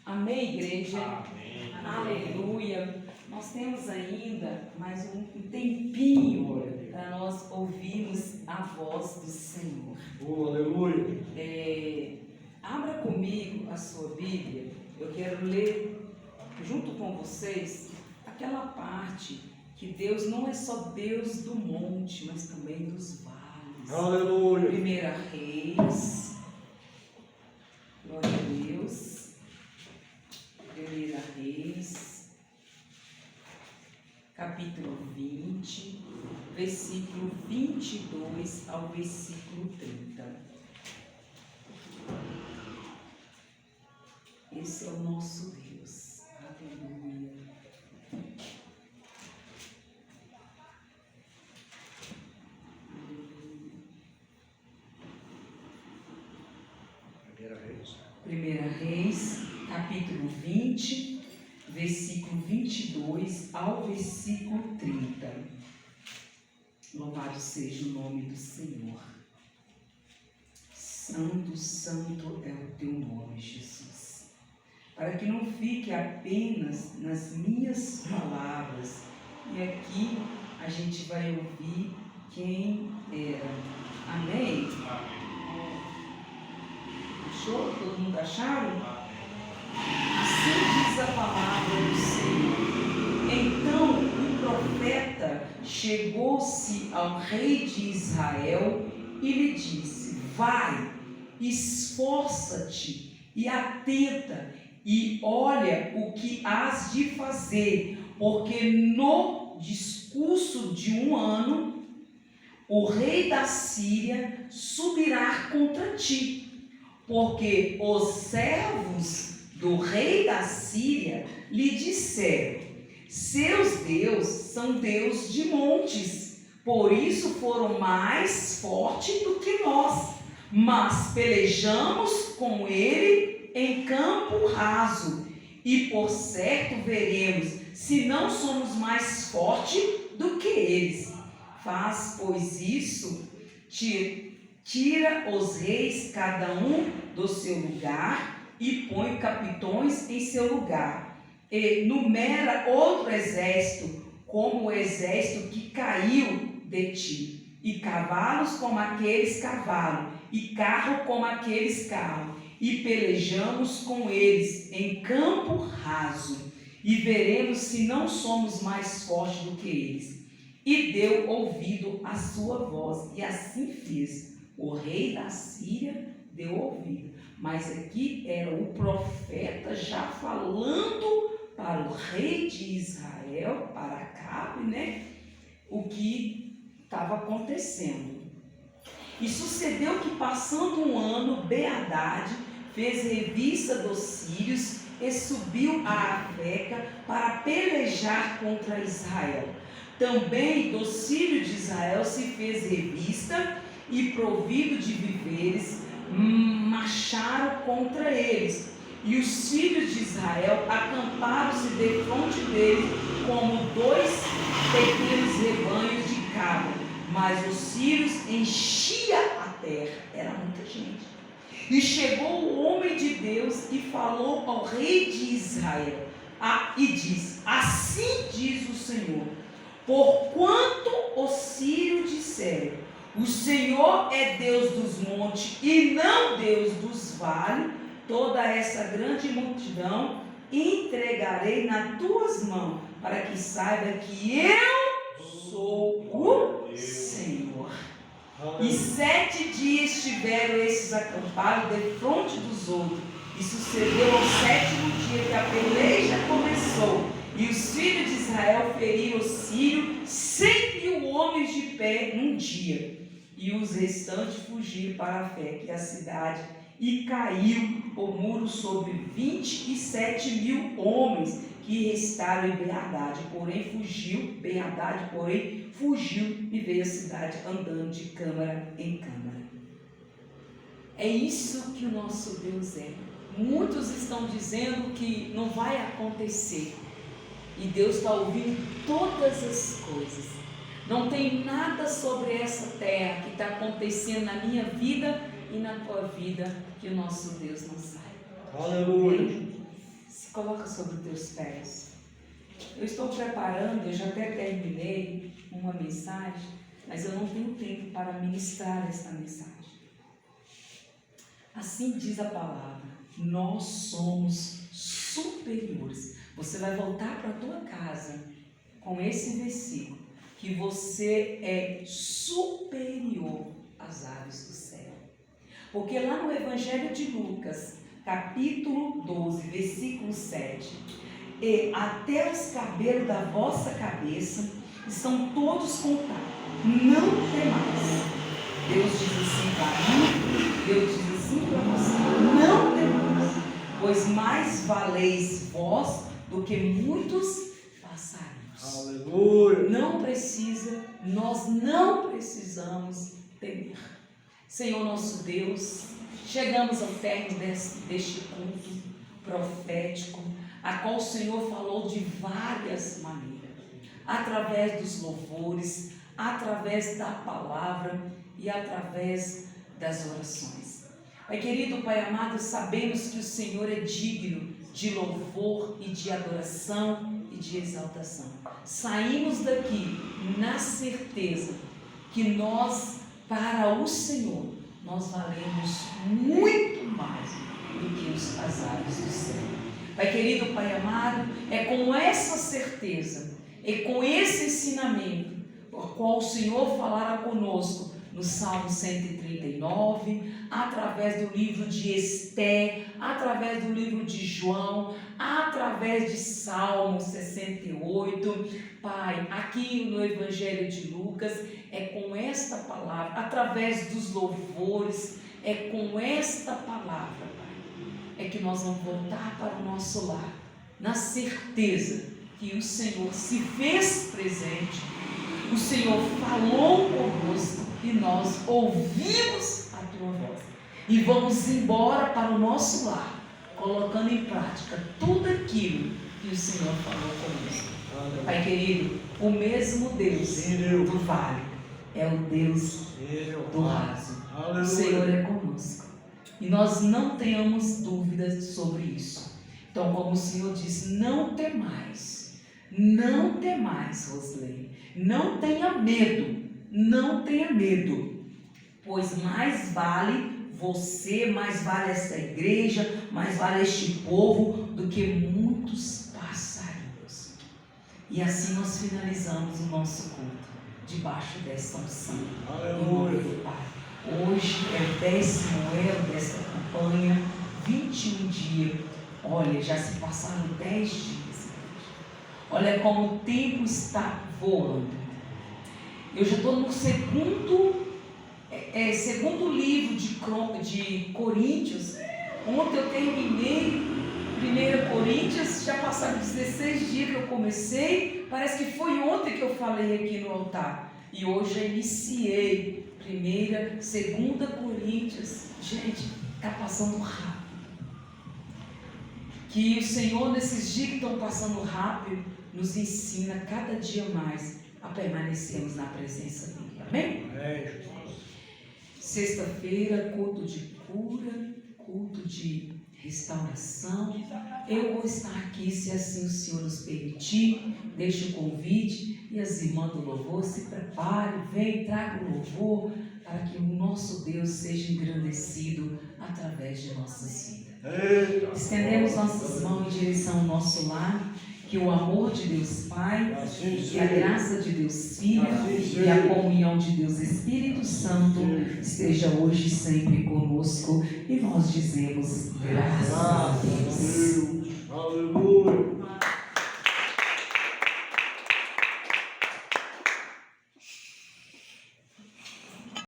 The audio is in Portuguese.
Amém, igreja? Amém. Aleluia. Nós temos ainda mais um tempinho para nós ouvirmos a voz do Senhor. Oh, aleluia. Abra comigo a sua Bíblia. Eu quero ler junto com vocês aquela parte que Deus não é só Deus do monte, mas também dos vales. Aleluia. 1 Reis. Glória a Deus. 1 Reis, capítulo 20, versículo 22 ao versículo 30. Esse é o nosso Deus. Aleluia. Primeira Reis, capítulo 20, versículo 22 ao versículo 30. Louvado seja o nome do Senhor. Santo, santo é o teu nome, Jesus. Para que não fique apenas nas minhas palavras. E aqui a gente vai ouvir quem era. Amém? Achou? Todo mundo acharam? Assim diz a palavra do Senhor. Então o profeta chegou-se ao rei de Israel e lhe disse: vai, esforça-te e atenta e olha o que hás de fazer, porque no discurso de um ano o rei da Síria subirá contra ti. Porque os servos do rei da Síria lhe disseram: seus deuses são deus de montes, por isso foram mais fortes do que nós, mas pelejamos com ele em campo raso, e por certo veremos se não somos mais fortes do que eles. Faz, pois, isso, tira os reis cada um do seu lugar e põe capitões em seu lugar, e numera outro exército como o exército que caiu de ti, e cavalos como aqueles cavalos, e carro como aqueles carros, e pelejamos com eles em campo raso, e veremos se não somos mais fortes do que eles. E deu ouvido à sua voz, e assim fez. O rei da Síria deu ouvido, mas aqui era o profeta já falando para o rei de Israel, para Acabe, né, o que estava acontecendo. E sucedeu que, passando um ano, Ben-Hadad fez revista dos sírios e subiu a Afeca para pelejar contra Israel. Também dos sírios de Israel se fez revista e, provido de víveres, marcharam contra eles. E os filhos de Israel acamparam-se defronte deles como 2 pequenos rebanhos de cabra. Mas os sírios enchiam a terra. Era muita gente. E chegou o homem de Deus e falou ao rei de Israel. E disse: assim diz o Senhor: porquanto os sírios disseram: o Senhor é Deus dos montes e não Deus dos vales, toda essa grande multidão entregarei nas tuas mãos, para que saiba que eu sou o Senhor. E 7 dias estiveram esses acampados defronte dos outros, e sucedeu ao 7º dia que a peleja começou, e os filhos de Israel feriram os sírios 100.000 homens de pé num dia. E os restantes fugiram para a fé, que é a cidade, e caiu o muro sobre 27.000 homens que restaram em Ben-Hadad. Ben-Hadad, porém, fugiu e veio à cidade andando de câmara em câmara. É isso que o nosso Deus é. Muitos estão dizendo que não vai acontecer. E Deus está ouvindo todas as coisas. Não tem nada sobre essa terra que está acontecendo na minha vida e na tua vida que o nosso Deus não sabe. Aleluia. coloca sobre os teus pés. Eu estou preparando, eu já até terminei uma mensagem, mas eu não tenho tempo para ministrar esta mensagem. Assim diz a palavra, nós somos superiores. Você vai voltar para a tua casa com esse versículo, que você é superior às aves do céu. Porque lá no Evangelho de Lucas, capítulo 12, versículo 7, e até os cabelos da vossa cabeça estão todos contados. Não temais. Deus diz assim para mim, Deus diz assim para você, não temais, pois mais valeis vós do que muitos passarinhos. Aleluia. Não precisa, nós não precisamos temer. Senhor nosso Deus, chegamos ao término deste culto profético, a qual o Senhor falou de várias maneiras, através dos louvores, através da palavra e através das orações. Pai querido, Pai amado, sabemos que o Senhor é digno de louvor e de adoração e de exaltação. Saímos daqui na certeza que nós, para o Senhor, nós valemos muito mais do que as aves do céu. Pai querido, Pai amado, é com essa certeza e com esse ensinamento por qual o Senhor falará conosco no Salmo 139, através do livro de Esté, através do livro de João, através de Salmo 68, Pai, aqui no Evangelho de Lucas, é com esta palavra, através dos louvores, é com esta palavra, Pai, é que nós vamos voltar para o nosso lar, na certeza que o Senhor se fez presente, o Senhor falou conosco e nós ouvimos a tua voz e vamos embora para o nosso lar, colocando em prática tudo aquilo que o Senhor falou conosco. Pai querido, o mesmo Deus do vale é o Deus do raso. O Senhor é conosco e nós não temos dúvidas sobre isso. Então, como o Senhor diz, não temais, Rosley, não tenha medo, pois mais vale você, mais vale essa igreja, mais vale este povo do que muitos passarinhos. E assim nós finalizamos o nosso culto, debaixo desta unção. Aleluia. Hoje é o 10º elo desta campanha, 21 dias. Olha, já se passaram 10 dias. Olha como o tempo está voando. Eu já estou no segundo livro de Coríntios. Ontem eu terminei 1 Coríntios, já passaram 16 dias que eu comecei. Parece que foi ontem que eu falei aqui no altar. E hoje eu iniciei 2 Coríntios. Gente, está passando rápido. Que o Senhor, nesses dias que estão passando rápido, nos ensina cada dia mais a permanecermos na presença dele. Amém? Sexta-feira, culto de cura, culto de restauração. Eu vou estar aqui, se assim o Senhor nos permitir. Deixe o convite e as irmãs do louvor se preparem, venham, tragam o louvor para que o nosso Deus seja engrandecido através de nossas vidas. Estendemos nossas mãos em direção ao nosso lar. Que o amor de Deus Pai, e a graça de Deus Filho, e a comunhão de Deus Espírito Santo esteja hoje e sempre conosco. E nós dizemos graças a Deus. Aleluia.